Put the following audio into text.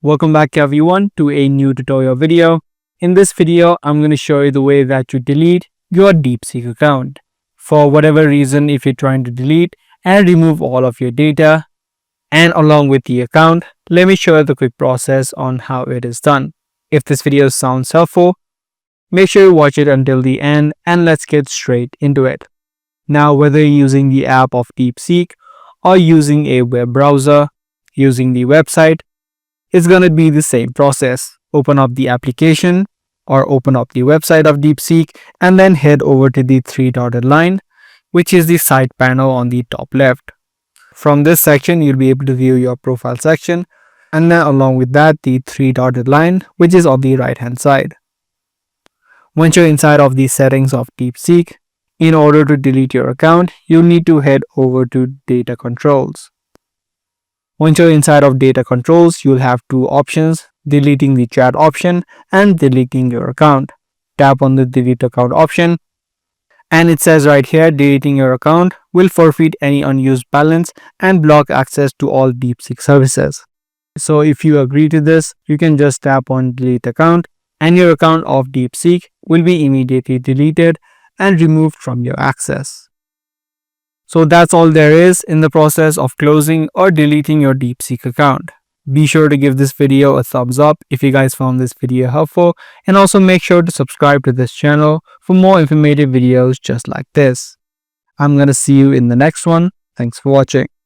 Welcome back everyone to a new tutorial video. In this video, I'm going to show you the way that you delete your Deepseek account. For whatever reason, if you're trying to delete and remove all of your data and along with the account, let me show you the quick process on how it is done. If this video sounds helpful, make sure you watch it until the end and let's get straight into it. Now, whether you're using the app of Deepseek or using a web browser, using the website, it's going to be the same process. Open up the application or open up the website of Deepseek and then head over to the three dotted line, which is the side panel on the top left. From this section, you'll be able to view your profile section and then along with that, the three dotted line, which is on the right hand side. Once you're inside of the settings of Deepseek, in order to delete your account, you'll need to head over to data controls. Once you're inside of data controls, you'll have two options, deleting the chat option and deleting your account. Tap on the delete account option and it says right here, deleting your account will forfeit any unused balance and block access to all Deepseek services. So if you agree to this, you can just tap on delete account and your account of Deepseek will be immediately deleted and removed from your access. So that's all there is in the process of closing or deleting your Deepseek account. Be sure to give this video a thumbs up if you guys found this video helpful, and also make sure to subscribe to this channel for more informative videos just like this. I'm gonna see you in the next one. Thanks for watching.